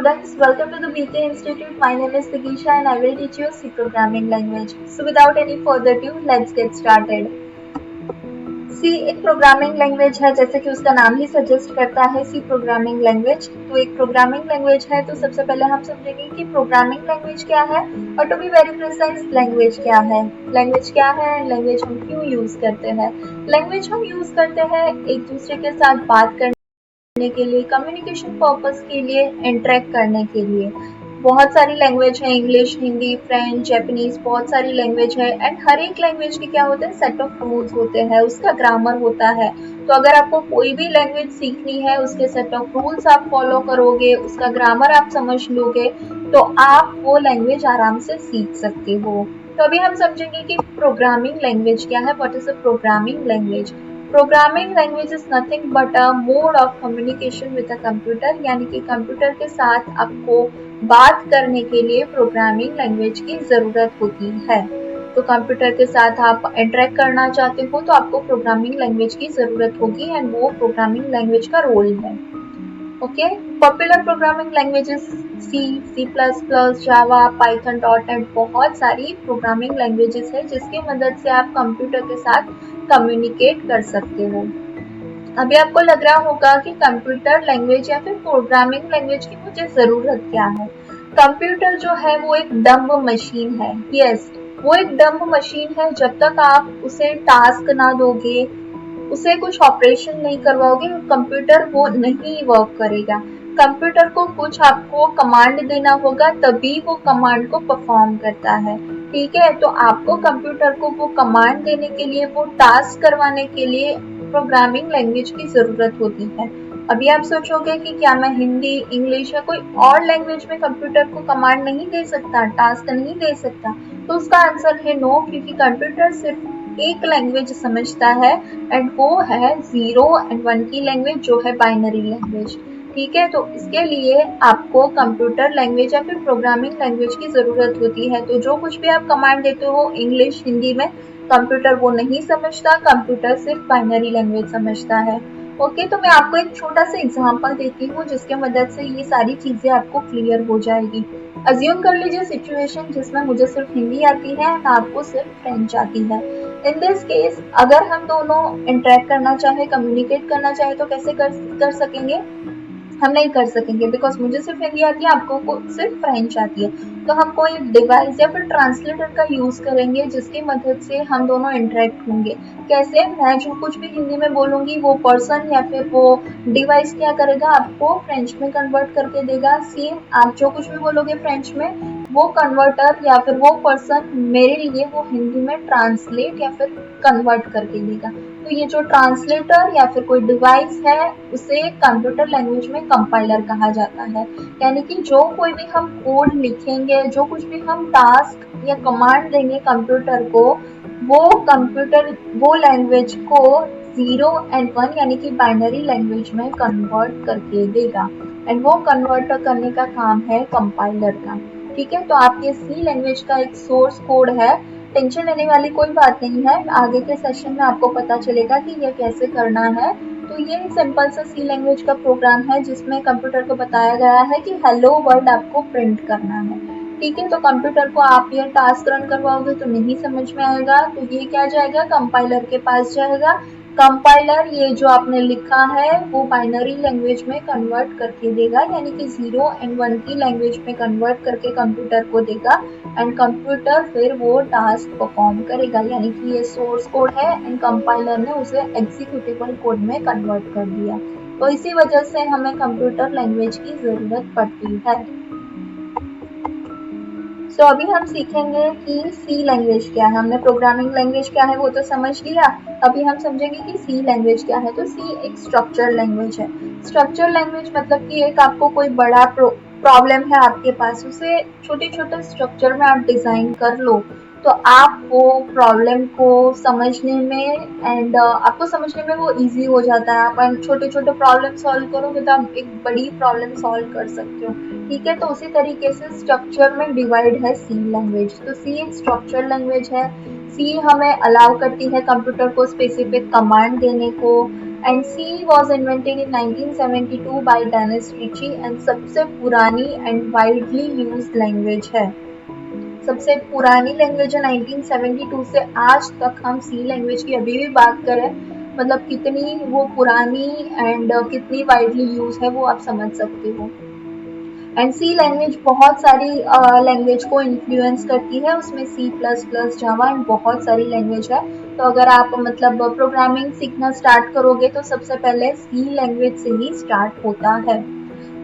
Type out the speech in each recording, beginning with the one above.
students, welcome to the BK Institute. My name is Tikisha and I will teach you C programming language. So without any further ado, let's get started. सी एक programming language है, जैसे कि उसका नाम ही suggest करता है सी programming language. तो एक प्रोग्रामिंग लैंग्वेज है, तो सबसे पहले हम समझेंगे कि प्रोग्रामिंग लैंग्वेज क्या है और to be very precise language क्या है। लैंग्वेज क्या है, लैंग्वेज हम क्यों यूज करते हैं। लैंग्वेज हम यूज करते हैं एक दूसरे के साथ बात करने के लिए, कम्युनिकेशन पर्पस के लिए, इंटरेक्ट करने के लिए। बहुत सारी लैंग्वेज है, इंग्लिश, हिंदी, फ्रेंच, जापानीज, बहुत सारी लैंग्वेज है एंड हर एक लैंग्वेज के क्या होते हैं, सेट ऑफ रूल्स होते हैं, उसका ग्रामर होता है। तो अगर आपको कोई भी लैंग्वेज सीखनी है, उसके सेट ऑफ रूल्स आप फॉलो करोगे, उसका ग्रामर आप समझ लोगे, तो आप वो लैंग्वेज आराम से सीख सकते हो। तो अभी हम समझेंगे कि प्रोग्रामिंग लैंग्वेज क्या है। What is a programming language. Programming language is nothing but a mode of communication with a computer, यानी कि कंप्यूटर के साथ आपको बात करने के लिए प्रोग्रामिंग लैंग्वेज की जरूरत होती है। तो कंप्यूटर के साथ आप इंटरेक्ट करना चाहते हो तो आपको प्रोग्रामिंग लैंग्वेज की जरूरत होगी एंड वो प्रोग्रामिंग लैंग्वेज का रोल है। ओके, पॉपुलर प्रोग्रामिंग लैंग्वेजेस सी, सी प्लस प्लस, जावा, पाइथन, डॉट नेट, बहुत सारी प्रोग्रामिंग लैंग्वेजेस है जिसकी मदद से आप कंप्यूटर के साथ कम्युनिकेट कर सकते हो। अभी आपको लग रहा होगा कि कंप्यूटर लैंग्वेज या फिर प्रोग्रामिंग लैंग्वेज की मुझे जरूरत क्या है। कंप्यूटर जो है वो एक डम्ब मशीन है। यस, वो एक डम्ब मशीन है। जब तक आप उसे टास्क ना दोगे, उसे कुछ ऑपरेशन नहीं करवाओगे, कंप्यूटर वो नहीं वर्क करेगा। कंप्यूटर को कुछ आपको कमांड देना होगा, तभी वो कमांड को परफॉर्म करता है। ठीक है, तो आपको कंप्यूटर को वो कमांड देने के लिए, वो टास्क करवाने के लिए प्रोग्रामिंग लैंग्वेज की जरूरत होती है। अभी आप सोचोगे कि क्या मैं हिंदी, इंग्लिश या कोई और लैंग्वेज में कंप्यूटर को कमांड नहीं दे सकता, टास्क नहीं दे सकता, तो उसका आंसर है नो, क्योंकि कंप्यूटर सिर्फ एक लैंग्वेज समझता है एंड वो है 0 एंड 1 की लैंग्वेज, जो है बाइनरी लैंग्वेज। ठीक है, तो इसके लिए आपको कंप्यूटर लैंग्वेज या फिर प्रोग्रामिंग लैंग्वेज की जरूरत होती है। तो जो कुछ भी आप कमांड देते हो इंग्लिश, हिंदी में, कंप्यूटर वो नहीं समझता, कंप्यूटर सिर्फ बाइनरी लैंग्वेज समझता है। ओके, तो मैं आपको एक छोटा सा एग्जांपल देती हूँ जिसके मदद से ये सारी चीजें आपको क्लियर हो जाएगी। अज्यूम कर लीजिए सिचुएशन जिसमें मुझे सिर्फ हिंदी आती है एंड आपको सिर्फ फ्रेंच आती है। इन दिस केस अगर हम दोनों इंटरेक्ट करना चाहे, कम्युनिकेट करना चाहे, तो कैसे कर सकेंगे। हम नहीं कर सकेंगे बिकॉज मुझे सिर्फ हिंदी आती है, आपको सिर्फ फ्रेंच आती है। तो हम कोई डिवाइस या फिर ट्रांसलेटर का यूज करेंगे जिसकी मदद से हम दोनों इंटरेक्ट होंगे। कैसे, मैं जो कुछ भी हिंदी में बोलूंगी वो पर्सन या फिर वो डिवाइस क्या करेगा, आपको फ्रेंच में कन्वर्ट करके देगा। सेम आप जो कुछ भी बोलोगे फ्रेंच में, वो कन्वर्टर या फिर वो पर्सन मेरे लिए वो हिंदी में ट्रांसलेट या फिर कन्वर्ट करके देगा। तो ये जो ट्रांसलेटर या फिर कोई डिवाइस है, उसे कंप्यूटर लैंग्वेज में कंपाइलर कहा जाता है। यानी कि जो कोई भी हम कोड लिखेंगे, जो कुछ भी हम टास्क या कमांड देंगे कंप्यूटर को, वो कंप्यूटर वो लैंग्वेज को 0 एंड 1 यानी कि बाइनरी लैंग्वेज में कन्वर्ट करके देगा एंड वो कन्वर्ट करने का काम है कंपाइलर का। ठीक है, तो आपके सी लैंग्वेज का एक सोर्स कोड है। टेंशन लेने वाली कोई बात नहीं है, आगे के सेशन में आपको पता चलेगा कि यह कैसे करना है। तो ये सिंपल सा सी लैंग्वेज का प्रोग्राम है जिसमें कंप्यूटर को बताया गया है कि हेलो वर्ल्ड आपको प्रिंट करना है। ठीक है, तो कंप्यूटर को आप ये टास्क रन करवाओगे तो नहीं समझ में आएगा, तो ये क्या जाएगा, कंपाइलर के पास जाएगा। कंपाइलर ये जो आपने लिखा है वो बाइनरी लैंग्वेज में कन्वर्ट करके देगा, यानी कि 0 एंड 1 की लैंग्वेज में कन्वर्ट करके कंप्यूटर को देगा एंड कंप्यूटर फिर वो टास्क परफॉर्म करेगा। यानी कि ये सोर्स कोड है एंड कंपाइलर ने उसे एग्जीक्यूटेबल कोड में कन्वर्ट कर दिया। तो इसी वजह से हमें कंप्यूटर लैंग्वेज की जरूरत पड़ती है। सो अभी हम सीखेंगे कि सी लैंग्वेज क्या है। हमने प्रोग्रामिंग लैंग्वेज क्या है वो तो समझ लिया, अभी हम समझेंगे कि सी लैंग्वेज क्या है। तो सी एक स्ट्रक्चर लैंग्वेज है। स्ट्रक्चर लैंग्वेज मतलब कि एक आपको कोई बड़ा प्रॉब्लम है आपके पास, उसे छोटे छोटे स्ट्रक्चर में आप डिजाइन कर लो, तो आप वो प्रॉब्लम को समझने में एंड आपको समझने में वो इजी हो जाता है। आप छोटे छोटे प्रॉब्लम सॉल्व करोगे तो आप एक बड़ी प्रॉब्लम सॉल्व कर सकते हो। ठीक है, तो उसी तरीके से स्ट्रक्चर में डिवाइड है सी लैंग्वेज। तो सी एक स्ट्रक्चर लैंग्वेज है। सी हमें अलाउ करती है कंप्यूटर को स्पेसिफिक कमांड देने को, and C was invented in 1972 by Dennis Ritchie and सबसे पुरानी एंड वाइडली यूज लैंग्वेज है। सबसे पुरानी लैंग्वेज है 1972 से आज तक। हम सी लैंग्वेज की अभी भी बात करें, मतलब कितनी वो पुरानी एंड कितनी वाइडली यूज है वो आप समझ सकते हो। एंड सी लैंग्वेज बहुत सारी लैंग्वेज को इन्फ्लुएंस करती है, उसमें C plus plus Java and बहुत सारी लैंग्वेज है। तो अगर आप मतलब प्रोग्रामिंग सीखना स्टार्ट करोगे तो सबसे पहले सी लैंग्वेज से ही स्टार्ट होता है।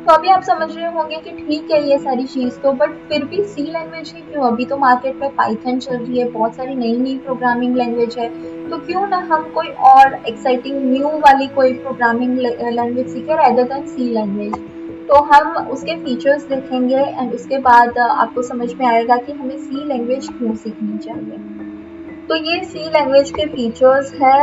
तो अभी आप समझ रहे होंगे कि ठीक है ये सारी चीज तो, बट फिर भी सी लैंग्वेज ही क्यों? अभी तो मार्केट में पाइथन चल रही है, बहुत सारी नई नई प्रोग्रामिंग लैंग्वेज है, तो क्यों ना हम कोई और एक्साइटिंग न्यू वाली कोई प्रोग्रामिंग लैंग्वेज सीखे रेदर देन सी लैंग्वेज। तो हम उसके फीचर्स देखेंगे एंड उसके बाद आपको समझ में आएगा कि हमें सी लैंग्वेज क्यों सीखनी चाहिए। तो ये सी लैंग्वेज के फीचर्स है।